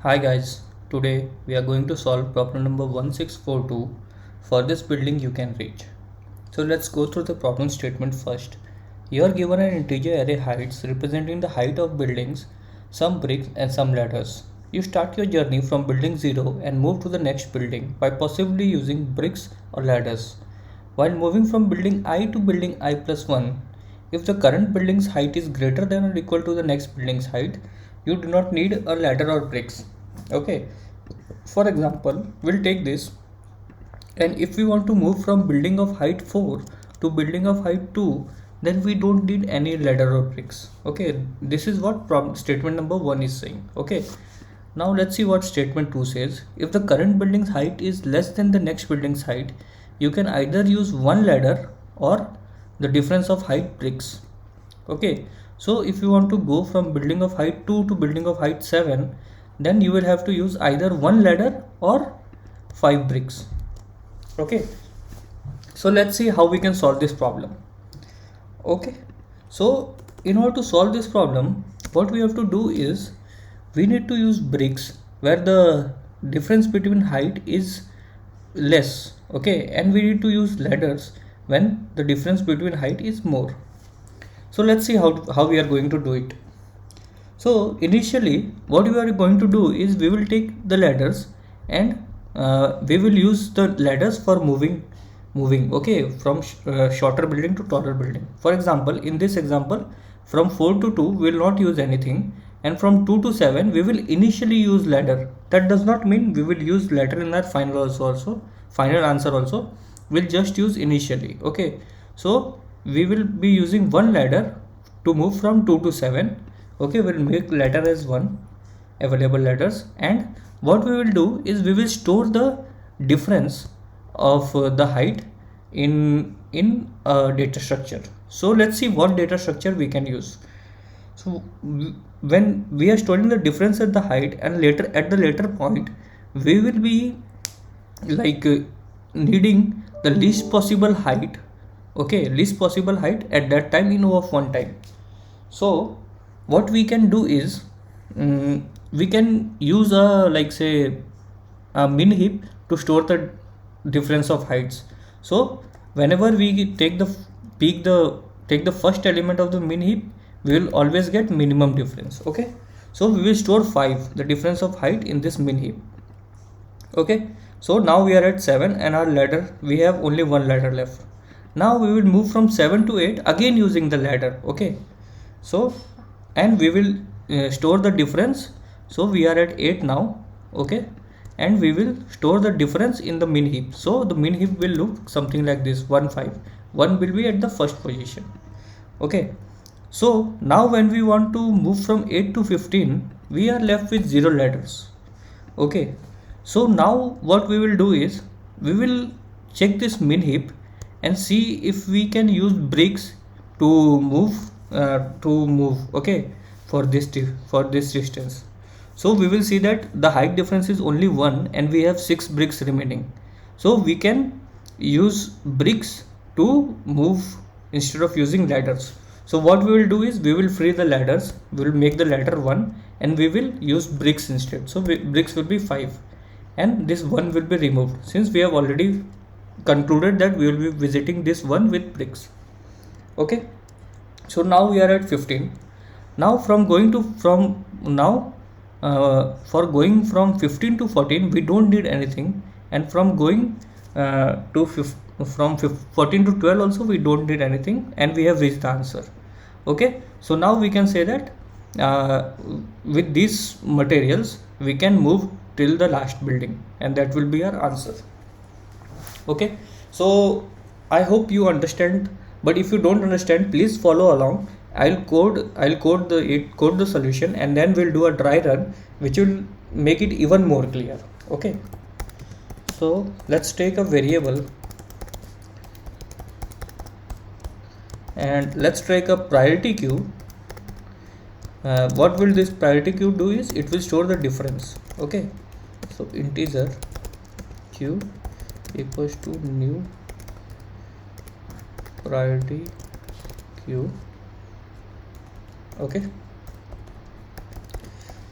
Hi guys, today we are going to solve problem number 1642 for this building you can reach. So let's go through the problem statement first. You are given an integer array heights representing the height of buildings, some bricks and some ladders. You start your journey from building 0 and move to the next building by possibly using bricks or ladders. While moving from building I to building I plus 1, if the current building's height is greater than or equal to the next building's height, you do not need a ladder or bricks. Okay, for example, we'll take this, and if we want to move from building of height 4 to building of height 2, then we don't need any ladder or bricks. Okay, this is what problem statement number 1 is saying. Okay, now let's see what statement 2 says. If the current building's height is less than the next building's height, you can either use one ladder or the difference of height bricks. Okay, so if you want to go from building of height 2 to building of height 7, then you will have to use either one ladder or 5 bricks. Okay, so let's see how we can solve this problem. Okay, so in order to solve this problem, what we have to do is we need to use bricks where the difference between height is less. Okay, and we need to use ladders when the difference between height is more. So let's see how we are going to do it. So initially what we are going to do is we will take the ladders and we will use the ladders for moving okay, from shorter building to taller building. For example, in this example, from 4 to 2 we will not use anything, and from 2 to 7 we will initially use ladder. That does not mean we will use ladder in our final answer also. We'll just use initially. Okay, so we will be using one ladder to move from 2 to 7. Okay, we'll make ladder as 1 available ladders, and what we will do is we will store the difference of the height in data structure. So let's see what data structure we can use. So when we are storing the difference at the height, and later at the later point we will be like needing the least possible height. Okay, least possible height at that time in O of one time. So what we can do is we can use a, like say, a min heap to store the difference of heights. So whenever we take the first element of the min heap, we will always get minimum difference. Okay, so we will store 5, the difference of height, in this min heap. Okay, so now we are at 7 and our ladder, we have only one ladder left. Now we will move from 7 to 8 again using the ladder. Okay, so and we will store the difference. So we are at 8 now. Okay, and we will store the difference in the min heap. So the min heap will look something like this: 1 5. 1 will be at the first position. Okay, so now when we want to move from 8 to 15, we are left with 0 ladders. Okay, so now what we will do is we will check this min heap and see if we can use bricks to move okay, for this distance. So we will see that the height difference is only 1 and we have 6 bricks remaining. So we can use bricks to move instead of using ladders. So what we will do is we will free the ladders, we will make the ladder 1 and we will use bricks instead. So bricks will be 5 and this 1 will be removed, since we have already concluded that we will be visiting this 1 with bricks. Okay, so now we are at 15. Now for going from 15 to 14 we don't need anything, and from going from 14 to 12 also we don't need anything, and we have reached the answer. Okay, so now we can say that with these materials we can move till the last building, and that will be our answer. Okay, so I hope you understand, but if you don't understand, please follow along. I'll code the solution, and then we'll do a dry run which will make it even more clear. Okay, so let's take a variable and let's take a priority queue. What will this priority queue do is it will store the difference. Okay, so integer q equals to new priority queue. Okay,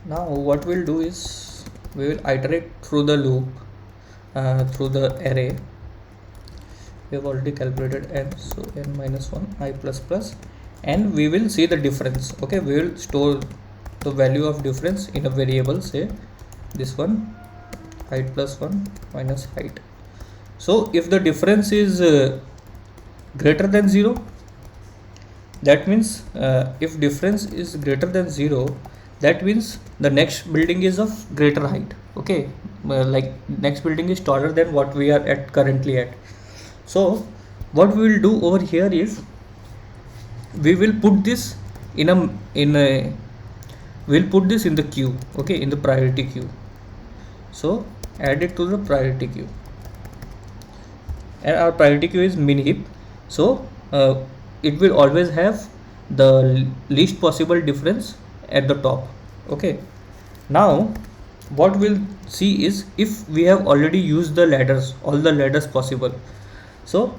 now what we'll do is we will iterate through the loop, through the array. We have already calculated n, so n minus 1 I plus plus, and we will see the difference. Okay, we will store the value of difference in a variable, say this one, height plus 1 minus height. So if the difference is greater than 0, that means if difference is greater than 0, that means the next building is of greater height. Okay, like next building is taller than what we are at currently at. So what we will do over here is we will put this we'll put this in the queue. Okay, in the priority queue. So add it to the priority queue, and our priority queue is min heap. So it will always have the least possible difference at the top. Okay, now what we'll see is if we have already used the ladders, all the ladders possible. So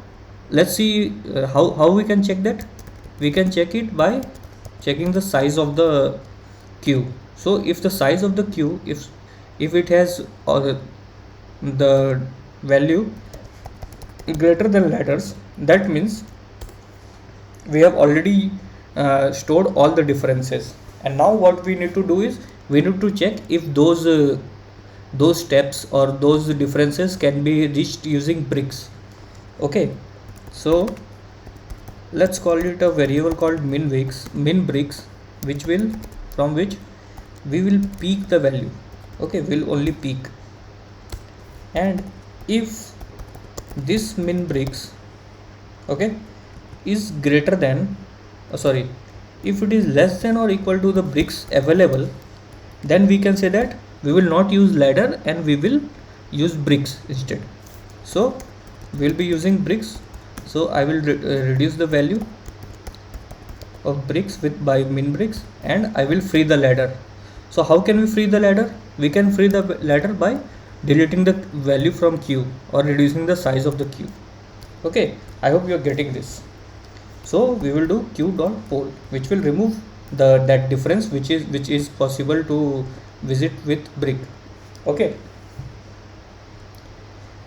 let's see how we can check that. We can check it by checking the size of the queue. So if the size of the queue, if it has the value greater than ladders, that means we have already stored all the differences. And now what we need to do is we need to check if those steps or those differences can be reached using bricks. Okay, so let's call it a variable called min bricks, which will, from which we will peek the value. Okay, we'll only peek. And if this min bricks, okay, is greater than if it is less than or equal to the bricks available, then we can say that we will not use ladder and we will use bricks instead. So we'll be using bricks. So I will reduce the value of bricks by min bricks, and I will free the ladder. So how can we free the ladder? We can free the ladder by deleting the value from queue or reducing the size of the queue. Okay, I hope you are getting this. So we will do queue.poll, which will remove that difference which is possible to visit with brick. Okay,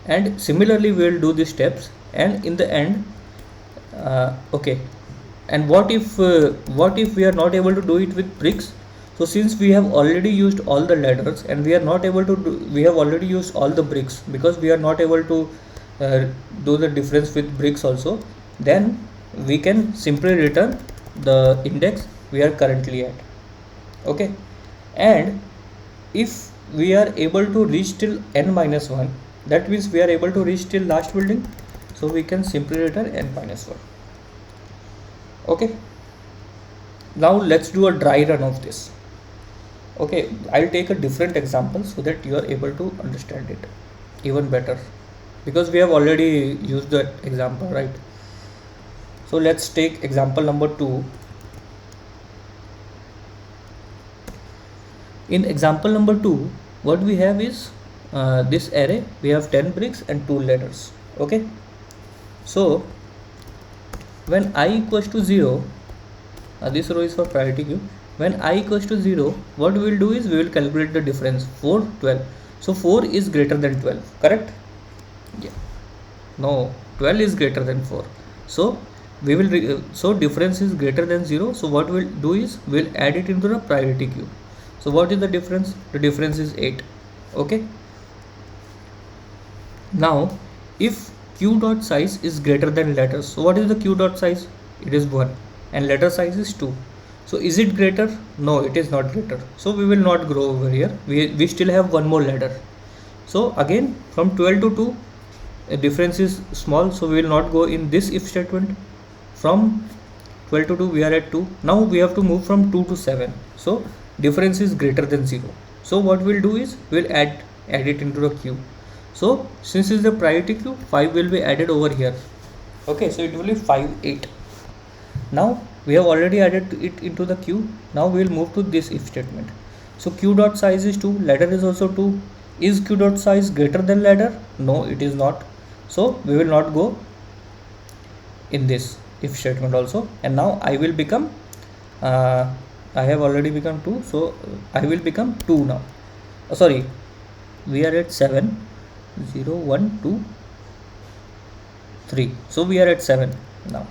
and similarly we will do these steps, and in the end okay, and what if we are not able to do it with bricks? So since we have already used all the ladders and we are not able to we have already used all the bricks, because we are not able to do the difference with bricks also, then we can simply return the index we are currently at. Okay, and if we are able to reach till n minus 1, that means we are able to reach till last building, so we can simply return n minus 1. Okay, now let's do a dry run of this. Okay, I'll take a different example so that you are able to understand it even better, because we have already used that example, right? So let's take example number 2. In example number 2, what we have is this array. We have 10 bricks and 2 ladders. Okay, so when I equals to 0, this row is for priority queue. When I equals to 0, what we will do is we will calculate the difference. 4, 12. So 4 is greater than 12, correct? Yeah. No, 12 is greater than 4. So we will so difference is greater than 0. So what we'll do is we'll add it into the priority queue. So what is the difference? The difference is 8. Okay. Now if queue dot size is greater than letters, so what is the queue dot size? It is 1, and letter size is 2. So is it greater? No, it is not greater. So we will not grow over here. We still have one more ladder. So again from 12 to 2, a difference is small, so we will not go in this if statement. From 12 to 2 we are at 2. Now we have to move from 2 to 7. So difference is greater than 0. So what we'll do is we'll add it into the queue. So since it's the priority queue, 5 will be added over here. Okay, so it will be 5, 8. Now we have already added it into the queue. Now we will move to this if statement. So queue dot size is 2, ladder is also 2. Is queue dot size greater than ladder? No, it is not. So we will not go in this if statement also. And now I will become I have already become 2, so I will become 2 now. Sorry, we are at 7, 0, 1, 2, 3. So we are at 7 now.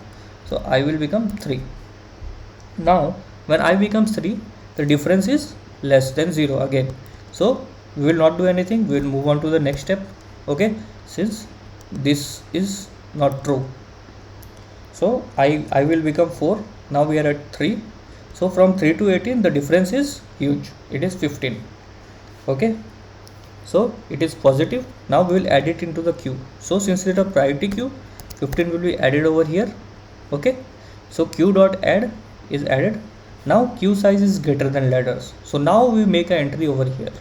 So I will become 3. Now when I becomes 3, the difference is less than 0 again. So we will not do anything, we will move on to the next step. Okay, since this is not true, so I will become 4. Now we are at 3. So from 3 to 18 the difference is huge, it is 15. Okay, so it is positive. Now we will add it into the queue. So since it is a priority queue, 15 will be added over here. Okay, so queue dot add is added. Now queue size is greater than ladders, so now we make an entry over here.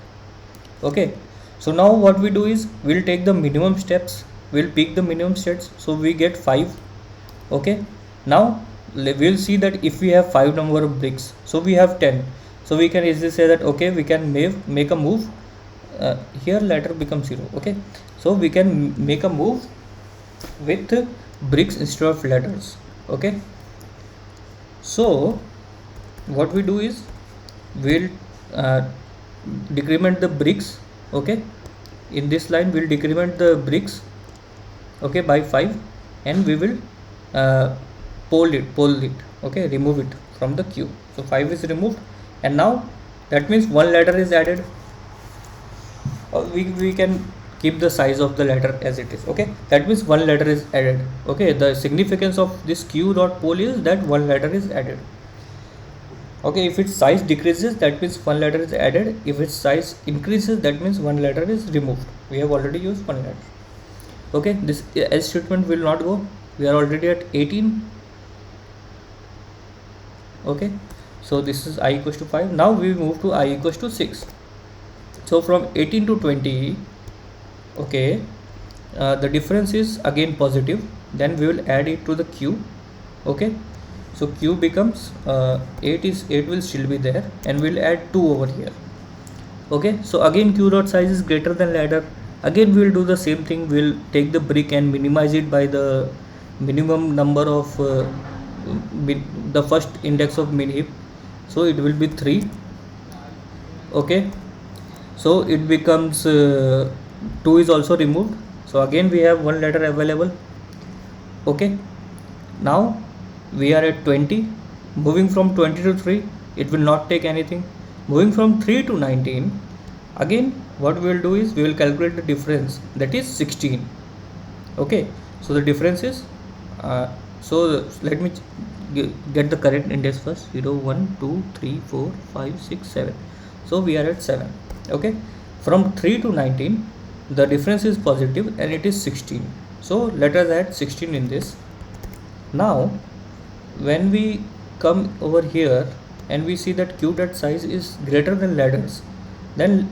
Okay, so now what we do is we'll take the minimum steps, we'll pick the minimum steps, so we get 5. Okay, now we'll see that if we have 5 number of bricks, so we have 10, so we can easily say that okay, we can make a move. Here ladder becomes 0. Okay, so we can make a move with bricks instead of ladders. Okay, so what we do is we'll decrement the bricks. Okay, in this line we'll decrement the bricks, okay, by 5, and we will poll it. Okay, remove it from the queue. So 5 is removed, and now that means one ladder is added. We can keep the size of the ladder as it is. Okay, that means one ladder is added. Okay, the significance of this queue dot poll is that one ladder is added. Okay, if its size decreases, that means one ladder is added. If its size increases, that means one ladder is removed. We have already used one ladder. Okay, this else statement will not go. We are already at 18. Okay, so this is I equals to 5. Now we move to I equals to 6. So from 18 to 20, okay, the difference is again positive. Then we will add it to the queue. Okay, so queue becomes 8 will still be there, and we'll add 2 over here. Okay, so again queue dot size is greater than ladder. Again we will do the same thing. We'll take the brick and minimize it by the minimum number of the first index of min heap. So it will be 3. Okay, so it becomes 2 is also removed. So again we have one ladder available. Okay, now we are at 20. Moving from 20 to 3, it will not take anything. Moving from 3 to 19, again what we will do is we will calculate the difference, that is 16. Okay, so the difference is so let me get the correct index first. 0, 1, 2, 3, 4, 5, 6, 7. So we are at 7. Okay, from 3 to 19 the difference is positive and it is 16. So let us add 16 in this. Now when we come over here and we see that queue dot size is greater than ladders, then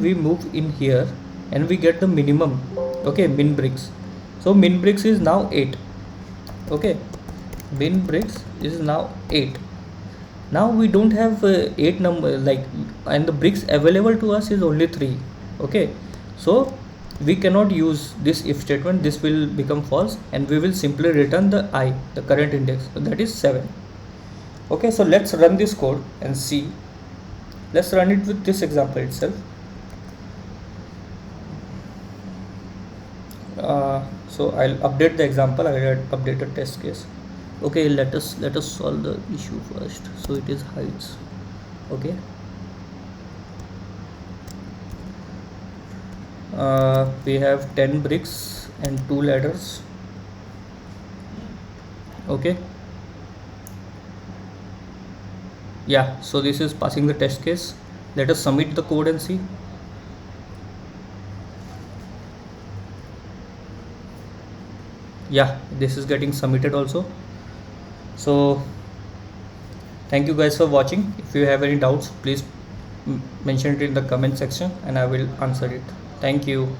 we move in here and we get the minimum. Okay, min bricks. So min bricks is now 8. Okay, min bricks is now 8. Now we don't have 8 number, like, and the bricks available to us is only 3. Okay, so we cannot use this if statement. This will become false, and we will simply return the I, the current index, so that is 7. Okay, so let's run this code and see. Let's run it with this example itself. So I'll update the example. I will update a test case. Okay, let us solve the issue first. So it is heights. Okay, we have 10 bricks and 2 ladders. Okay, yeah, so this is passing the test case. Let us submit the code and see. Yeah, this is getting submitted also. So thank you guys for watching. If you have any doubts, please mention it in the comment section and I will answer it. Thank you.